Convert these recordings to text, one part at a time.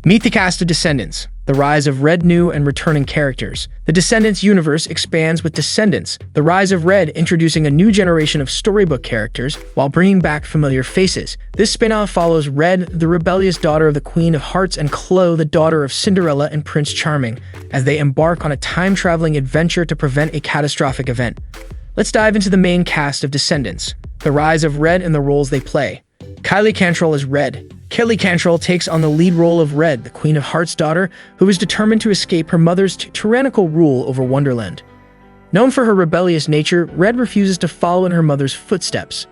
Meet the cast of Descendants, the rise of Red new and returning characters. The Descendants universe expands with Descendants, the rise of Red introducing a new generation of storybook characters while bringing back familiar faces. This spin-off follows Red, the rebellious daughter of the Queen of Hearts, and Chloe, the daughter of Cinderella and Prince Charming, as they embark on a time-traveling adventure to prevent a catastrophic event. Let's dive into the main cast of Descendants, the rise of Red and the roles they play. Kylie Cantrell is Red. Kelly Cantrell takes on the lead role of Red, the Queen of Hearts' daughter, who is determined to escape her mother's tyrannical rule over Wonderland. Known for her rebellious nature, Red refuses to follow in her mother's footsteps.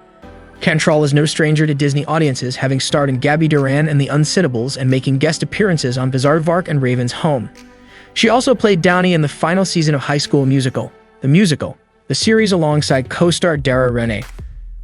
Cantrell is no stranger to Disney audiences, having starred in Gabby Duran and The Unsittables and making guest appearances on Bizaardvark and Raven's Home. She also played Downey in the final season of High School Musical, the series alongside co-star Dara Renee.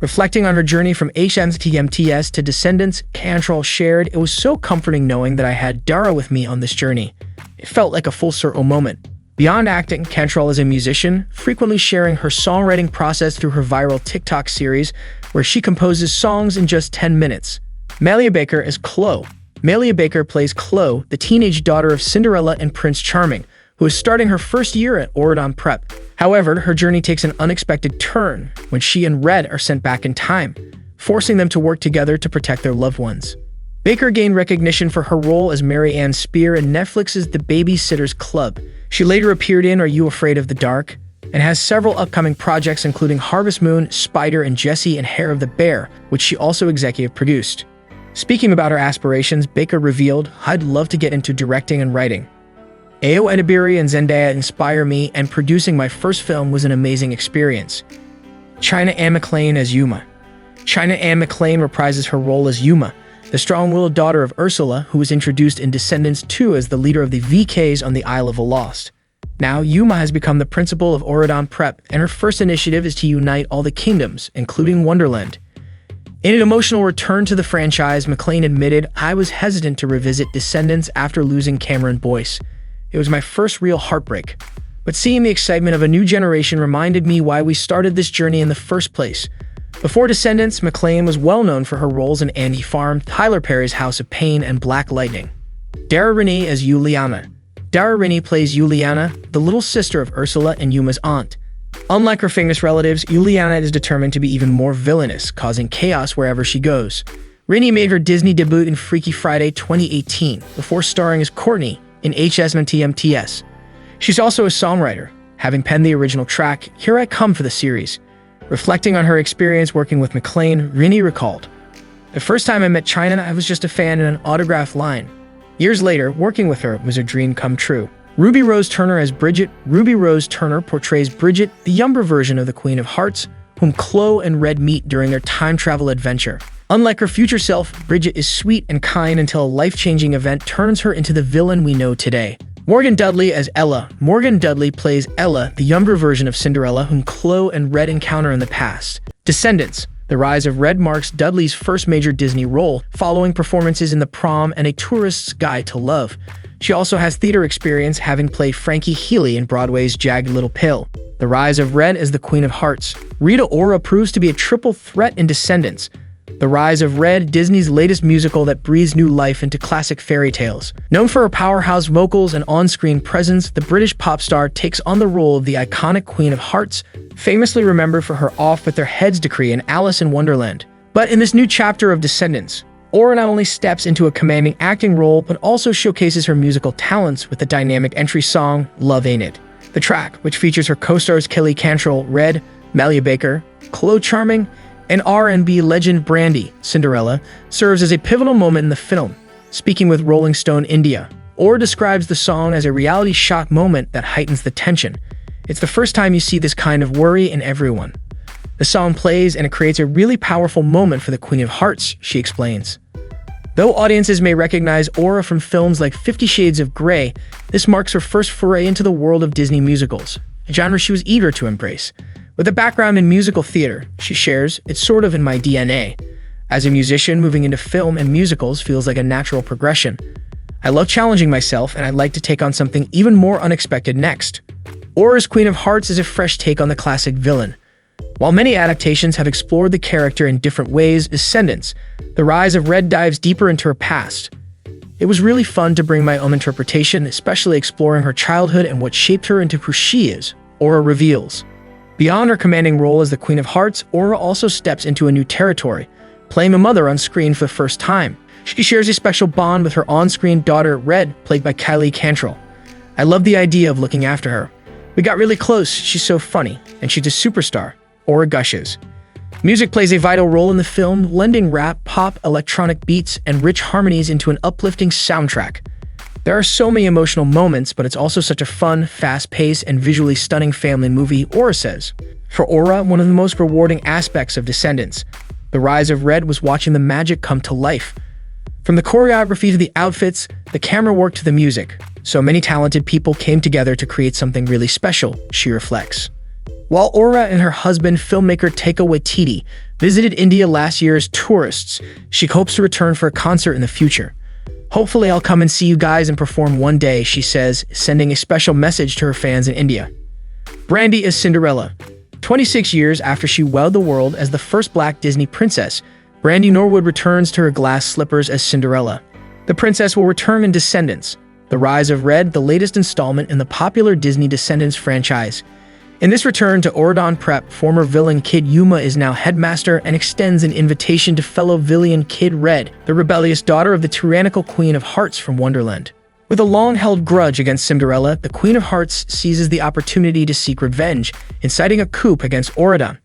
Reflecting on her journey from HMTMTS to Descendants, Cantrell shared, "It was so comforting knowing that I had Dara with me on this journey. It felt like a full circle moment." Beyond acting, Cantrell is a musician, frequently sharing her songwriting process through her viral TikTok series, where she composes songs in just 10 minutes. Malia Baker is Chloe. Malia Baker plays Chloe, the teenage daughter of Cinderella and Prince Charming, who is starting her first year at Auradon Prep. However, her journey takes an unexpected turn when she and Red are sent back in time, forcing them to work together to protect their loved ones. Baker gained recognition for her role as Mary Ann Spear in Netflix's The Babysitters Club. She later appeared in Are You Afraid of the Dark? And has several upcoming projects including Harvest Moon, Spider and Jessie, and Hair of the Bear, which she also executive produced. Speaking about her aspirations, Baker revealed, "I'd love to get into directing and writing. Ayo Edebiri and Zendaya inspire me, and producing my first film was an amazing experience." China Anne McClain as Yuma. China Anne McClain reprises her role as Yuma, the strong-willed daughter of Ursula, who was introduced in Descendants 2 as the leader of the VKs on the Isle of the Lost. Now, Yuma has become the principal of Auradon Prep, and her first initiative is to unite all the kingdoms, including Wonderland. In an emotional return to the franchise, McClain admitted, "I was hesitant to revisit Descendants after losing Cameron Boyce. It was my first real heartbreak. But seeing the excitement of a new generation reminded me why we started this journey in the first place." Before Descendants, McClain was well known for her roles in Andy Farm, Tyler Perry's House of Pain, and Black Lightning. Dara Renee as Juliana. Dara Renee plays Juliana, the little sister of Ursula and Yuma's aunt. Unlike her famous relatives, Juliana is determined to be even more villainous, causing chaos wherever she goes. Renee made her Disney debut in Freaky Friday 2018, before starring as Courtney in HMTMTS. She's also a songwriter, having penned the original track, Here I Come, for the series. Reflecting on her experience working with McClain, Renee recalled, "The first time I met China, I was just a fan in an autograph line. Years later, working with her was a dream come true." Ruby Rose Turner as Bridget. Ruby Rose Turner portrays Bridget, the younger version of the Queen of Hearts, whom Chloe and Red meet during their time travel adventure. Unlike her future self, Bridget is sweet and kind until a life-changing event turns her into the villain we know today. Morgan Dudley as Ella. Morgan Dudley plays Ella, the younger version of Cinderella, whom Chloe and Red encounter in the past. Descendants. The rise of Red marks Dudley's first major Disney role, following performances in The Prom and A Tourist's Guide to Love. She also has theater experience, having played Frankie Healy in Broadway's Jagged Little Pill. The rise of Red as the Queen of Hearts. Rita Ora proves to be a triple threat in Descendants. The Rise of Red, Disney's latest musical that breathes new life into classic fairy tales. Known for her powerhouse vocals and on-screen presence, the British pop star takes on the role of the iconic Queen of Hearts, famously remembered for her Off With Their Heads decree in Alice in Wonderland. But in this new chapter of Descendants, Aura not only steps into a commanding acting role, but also showcases her musical talents with the dynamic entry song, Love Ain't It. The track, which features her co-stars Kelly Cantrell, Red, Malia Baker, Chloe Charming, and R&B legend Brandy, Cinderella, serves as a pivotal moment in the film. Speaking with Rolling Stone India, Aura describes the song as a reality shock moment that heightens the tension. "It's the first time you see this kind of worry in everyone. The song plays and it creates a really powerful moment for the Queen of Hearts," she explains. Though audiences may recognize Aura from films like 50 Shades of Grey, this marks her first foray into the world of Disney musicals, a genre she was eager to embrace. With a background in musical theater, she shares, "It's sort of in my DNA. As a musician, moving into film and musicals feels like a natural progression. I love challenging myself, and I'd like to take on something even more unexpected next." Aura's Queen of Hearts is a fresh take on the classic villain. While many adaptations have explored the character in different ways, Descendants, The Rise of Red dives deeper into her past. It was really fun to bring my own interpretation, especially exploring her childhood and what shaped her into who she is, Aura reveals. Beyond her commanding role as the Queen of Hearts, Aura also steps into a new territory, playing a mother on screen for the first time. She shares a special bond with her on-screen daughter, Red, played by Kylie Cantrell. I love the idea of looking after her. We got really close, she's so funny, and she's a superstar, Aura gushes. Music plays a vital role in the film, lending rap, pop, electronic beats, and rich harmonies into an uplifting soundtrack. There are so many emotional moments, but it's also such a fun, fast-paced, and visually stunning family movie, Aura says. For Aura, one of the most rewarding aspects of Descendants, the rise of Red, was watching the magic come to life. From the choreography to the outfits, the camera work to the music. So many talented people came together to create something really special, she reflects. While Aura and her husband, filmmaker Taika Waititi, visited India last year as tourists, she hopes to return for a concert in the future. Hopefully I'll come and see you guys and perform one day, she says, sending a special message to her fans in India. Brandy is Cinderella. 26 years after she wowed the world as the first Black Disney princess, Brandy Norwood returns to her glass slippers as Cinderella. The princess will return in Descendants, the Rise of Red, the latest installment in the popular Disney Descendants franchise. In this return to Auradon Prep, former villain Kid Yuma is now headmaster and extends an invitation to fellow villain Kid Red, the rebellious daughter of the tyrannical Queen of Hearts from Wonderland. With a long-held grudge against Cinderella, the Queen of Hearts seizes the opportunity to seek revenge, inciting a coup against Auradon.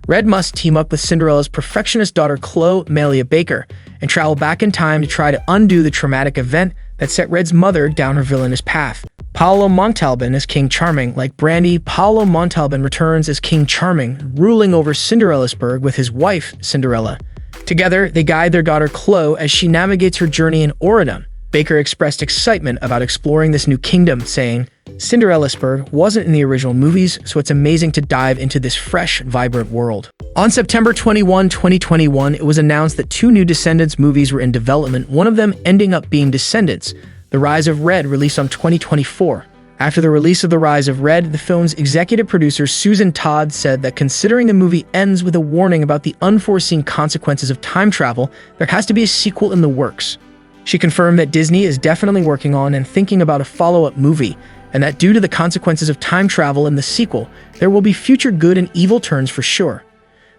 Red must team up with Cinderella's perfectionist daughter Chloe Malia Baker and travel back in time to try to undo the traumatic event that set Red's mother down her villainous path. Paolo Montalban as King Charming. Like Brandy, Paolo Montalban returns as King Charming, ruling over Cinderellasburg with his wife, Cinderella. Together, they guide their daughter Chloe as she navigates her journey in Auradon. Baker expressed excitement about exploring this new kingdom, saying, Cinderellasburg wasn't in the original movies, so it's amazing to dive into this fresh, vibrant world. On September 21, 2021, it was announced that 2 new Descendants movies were in development, one of them ending up being Descendants, The Rise of Red, released on 2024. After the release of The Rise of Red, the film's executive producer Susan Todd said that considering the movie ends with a warning about the unforeseen consequences of time travel, there has to be a sequel in the works. She confirmed that Disney is definitely working on and thinking about a follow-up movie, and that due to the consequences of time travel in the sequel, there will be future good and evil turns for sure.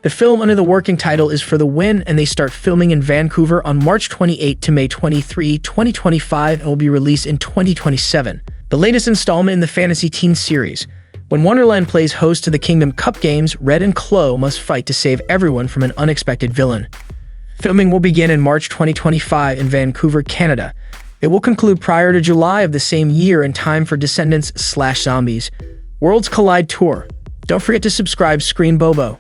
The film under the working title is For the Win, and they start filming in Vancouver on March 28 to May 23, 2025, and will be released in 2027. The latest installment in the fantasy teen series. When Wonderland plays host to the Kingdom Cup games, Red and Chloe must fight to save everyone from an unexpected villain. Filming will begin in March 2025 in Vancouver, Canada. It will conclude prior to July of the same year in time for Descendants/Zombies Worlds Collide Tour. Don't forget to subscribe, Screen Bobo.